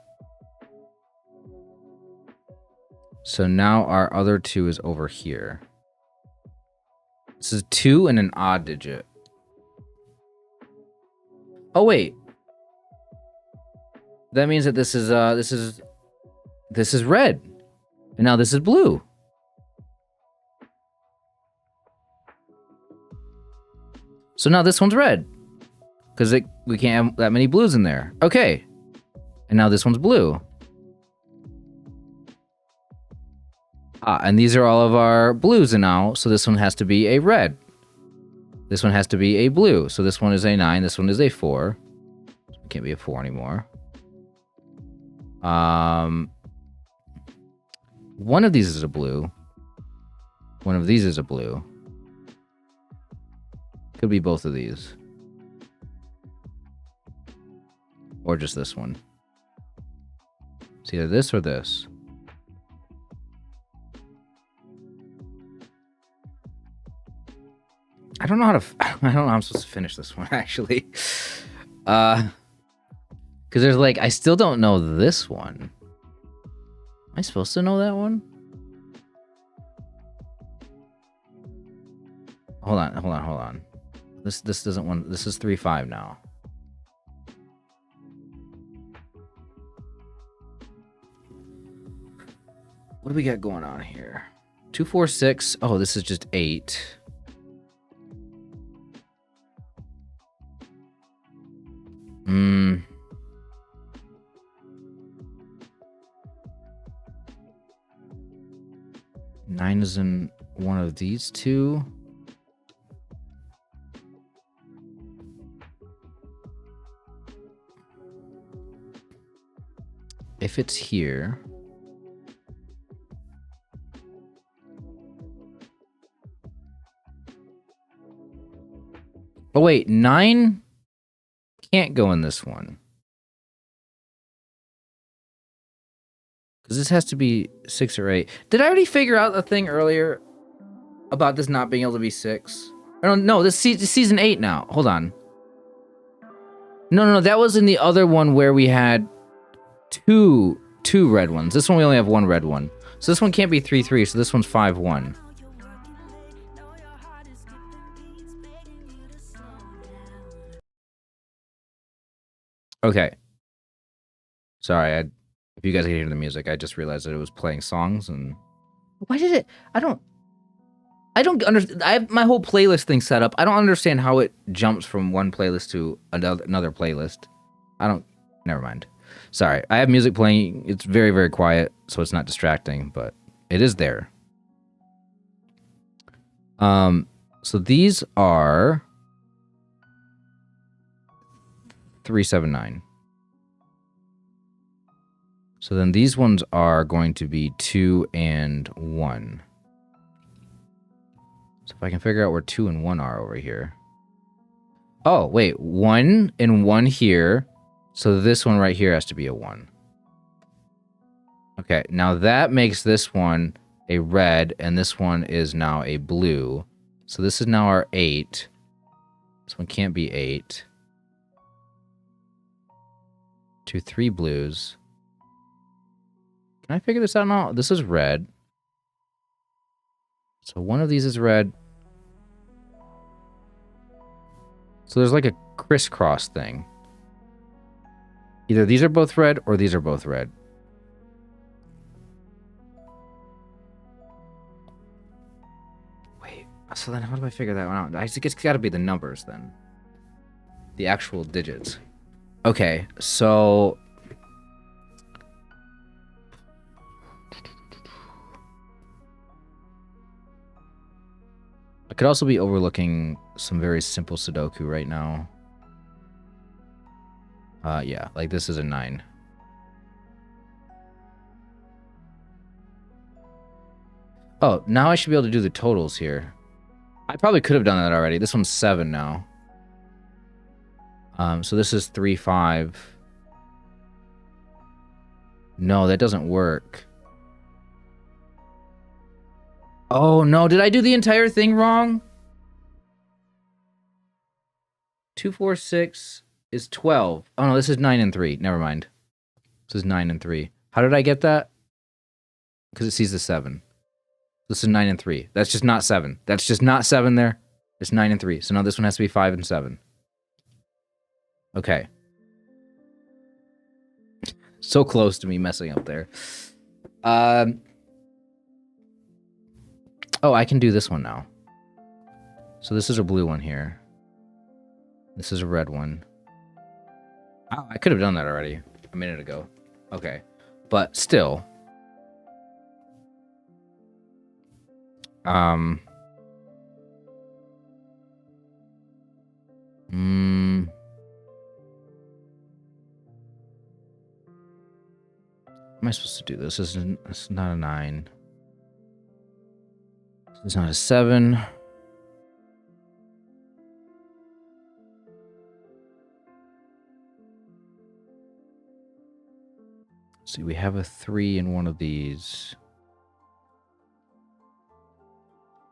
So now our other 2 is over here. This is 2 and an odd digit. Oh wait. That means that this is red. And now this is blue. So now this one's red. Because we can't have that many blues in there. Okay. And now this one's blue. And these are all of our blues now. So this one has to be a red. This one has to be a blue. So this one is a 9. This one is a 4. It can't be a 4 anymore. One of these is a blue. One of these is a blue. Could be both of these. Or just this one. It's either this or this. I don't know how to... I don't know how I'm supposed to finish this one, actually. Because there's like... I still don't know this one. Am I supposed to know that one? Hold on. This doesn't want... This is 3-5 now. What do we got going on here? 2, 4, 6. Oh, this is just 8. Nine is in one of these two. If it's here... Oh, wait. 9 can't go in this one. Because this has to be 6 or 8. Did I already figure out the thing earlier about this not being able to be 6? No, this is season 8 now. Hold on. No. That was in the other one where we had two red ones. This one we only have one red one. So this one can't be 3-3, so this one's 5-1. Okay. Sorry, if you guys can hear the music, I just realized that it was playing songs and... Why did it... I don't understand. I have my whole playlist thing set up. I don't understand how it jumps from one playlist to another playlist. Never mind. Sorry. I have music playing. It's very, very quiet, so it's not distracting, but it is there. So these are 3, 7, 9. So then these ones are going to be 2 and 1. So if I can figure out where 2 and 1 are over here. Oh, wait. 1 and 1 here. So this one right here has to be a 1. Okay, now that makes this one a red, and this one is now a blue. So this is now our 8. This one can't be 8. 2, 3 blues. Can I figure this out now? This is red. So one of these is red. So there's like a crisscross thing. Either these are both red or these are both red. Wait, so then how do I figure that one out? I think it's got to be the numbers then. The actual digits. Okay, so... I could also be overlooking some very simple Sudoku right now. Yeah, like this is a 9. Oh, now I should be able to do the totals here. I probably could have done that already. This one's 7 now. So this is 3, 5. No, that doesn't work. Oh, no. Did I do the entire thing wrong? 2, 4, 6 is 12. Oh, no. This is 9 and 3. Never mind. This is 9 and 3. How did I get that? Because it sees the 7. This is 9 and 3. That's just not 7. That's just not 7 there. It's 9 and 3. So now this one has to be 5 and 7. Okay. So close to me messing up there. Oh, I can do this one now. So this is a blue one here. This is a red one. Oh, I could have done that already a minute ago. Okay. But still. am I supposed to do this? This is not a 9. This is not a 7. See, we have a 3 in one of these.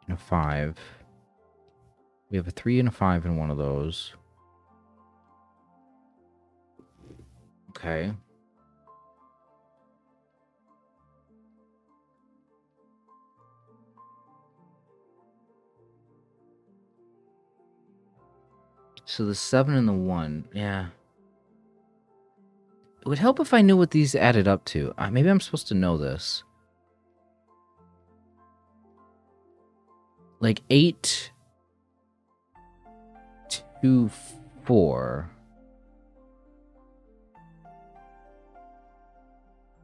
And a 5. We have a 3 and a 5 in one of those. Okay. So the 7 and the 1, yeah. It would help if I knew what these added up to. Maybe I'm supposed to know this. Like 8, 2, 4.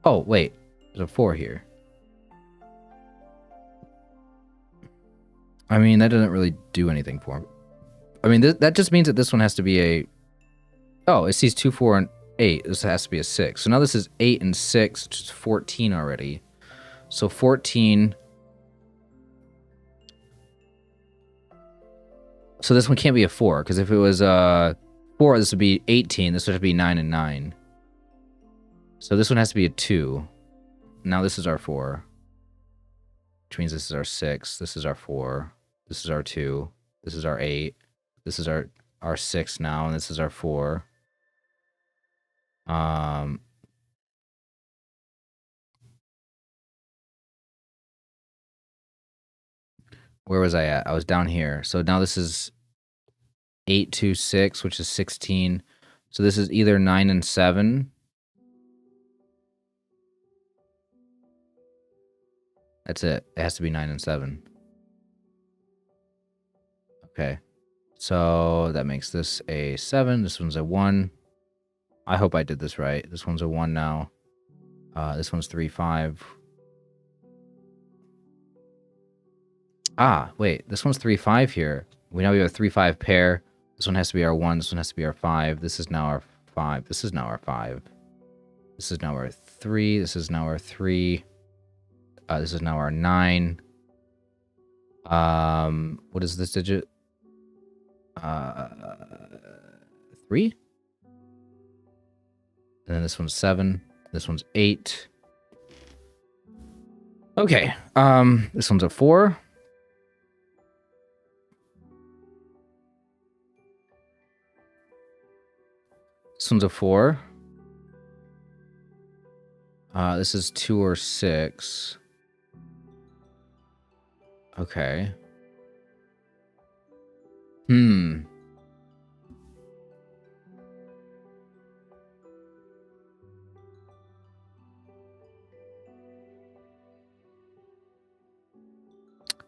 Oh, wait. There's a 4 here. I mean, that doesn't really do anything for me. I mean, that just means that this one has to be a... Oh, it sees 2, 4, and 8. This has to be a 6. So now this is 8 and 6, which is 14 already. So 14... So this one can't be a 4, because if it was 4, this would be 18. This would have to be 9 and 9. So this one has to be a 2. Now this is our 4. Which means this is our 6. This is our 4. This is our 2. This is our 8. This is our 6 now, and this is our 4. Where was I at? I was down here. So now this is 8, 2, 6, which is 16. So this is either 9 and 7. That's it. It has to be 9 and 7. Okay. So that makes this a 7. This one's a 1. I hope I did this right. This one's a 1 now. This one's 3, 5. Ah, wait. This one's 3, 5 here. We have a 3, 5 pair. This one has to be our 1. This one has to be our 5. This is now our 5. This is now our 5. This is now our 3. This is now our 3. This is now our 9. What is this digit? 3? And then this one's 7. This one's 8. Okay. This one's a 4. This one's a 4. This is 2 or 6. Okay.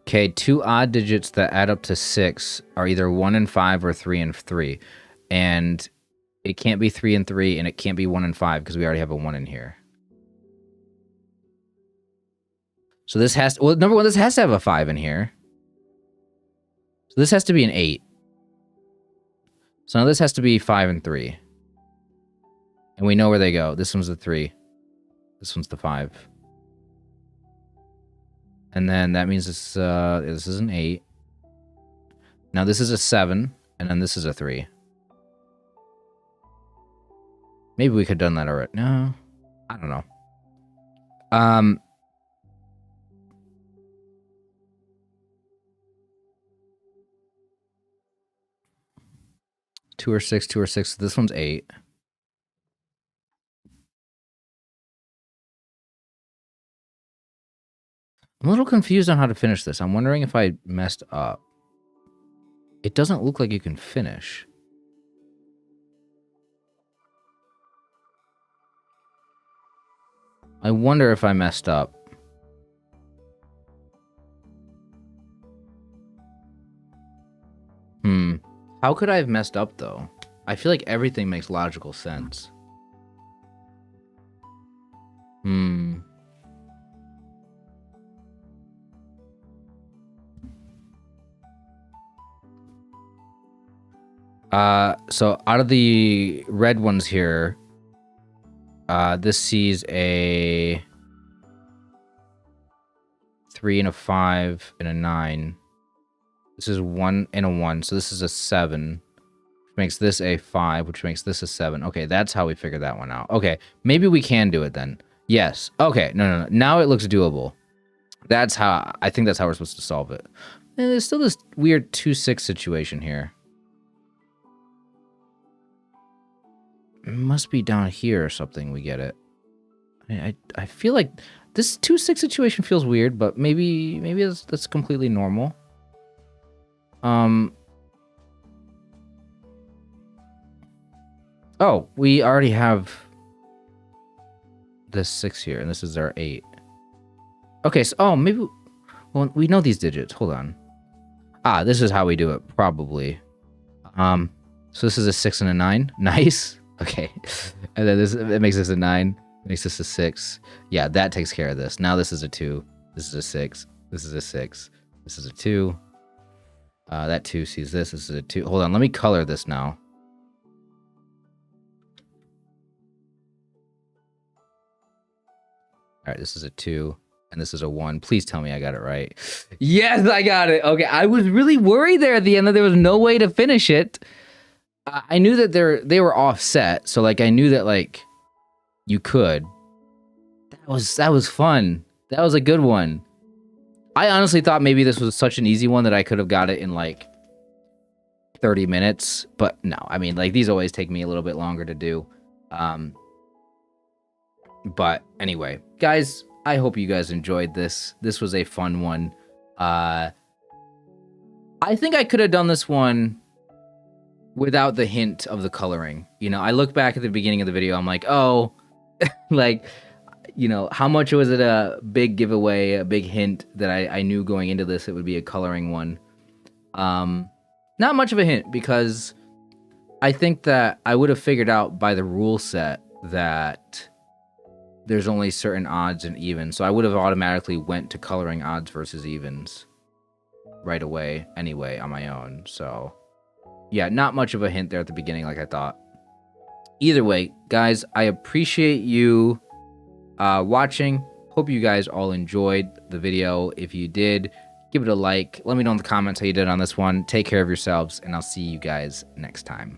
Okay, 2 odd digits that add up to 6 are either 1 and 5 or 3 and 3. And it can't be 3 and 3, and it can't be 1 and 5 because we already have a 1 in here. So this has... Well, number one, this has to have a 5 in here. So this has to be an 8. So now this has to be 5 and 3. And we know where they go. This one's the 3. This one's the 5. And then that means this is an 8. Now this is a 7, and then this is a 3. Maybe we could have done that already. No, I don't know. 2 or 6, 2 or 6. This one's 8. I'm a little confused on how to finish this. I'm wondering if I messed up. It doesn't look like you can finish. I wonder if I messed up. How could I have messed up, though? I feel like everything makes logical sense. So out of the red ones here, This sees a 3 and a 5 and a 9. This is 1 and a 1, so this is a 7. Which makes this a 5, which makes this a 7. Okay, that's how we figure that one out. Okay, maybe we can do it then. Yes. Okay, no. Now it looks doable. That's how, I think that's how we're supposed to solve it. And there's still this weird 2-6 situation here. It must be down here or something we get it. I feel like this 2-6 situation feels weird, but maybe that's completely normal. Oh, we already have this 6 here, and this is our 8. Okay, so, oh, maybe, well, we know these digits. Hold on. Ah, this is how we do it, probably. So this is a 6 and a 9. Nice. Okay. And then this, it makes this a 9. Makes this a 6. Yeah, that takes care of this. Now this is a 2. This is a 6. This is a 6. This is a 2. That 2 sees this. This is a 2. Hold on, let me color this now. All right, this is a 2, and this is a 1. Please tell me I got it right. Yes, I got it. Okay, I was really worried there at the end that there was no way to finish it. I knew that they were offset, so like I knew that like you could. That was fun. That was a good one. I honestly thought maybe this was such an easy one that I could have got it in like 30 minutes, but no. I mean, like these always take me a little bit longer to do. But anyway, guys, I hope you guys enjoyed this. This was a fun one. I think I could have done this one without the hint of the coloring. You know, I look back at the beginning of the video, I'm like, oh, like, you know, how much was it a big giveaway, a big hint that I knew going into this it would be a coloring one? Not much of a hint, because I think that I would have figured out by the rule set that there's only certain odds and evens, so I would have automatically went to coloring odds versus evens right away anyway on my own. So yeah, not much of a hint there at the beginning like I thought. Either way, guys, I appreciate you watching. Hope you guys all enjoyed the video. If you did, give it a like. Let me know in the comments how you did on this one. Take care of yourselves, and I'll see you guys next time.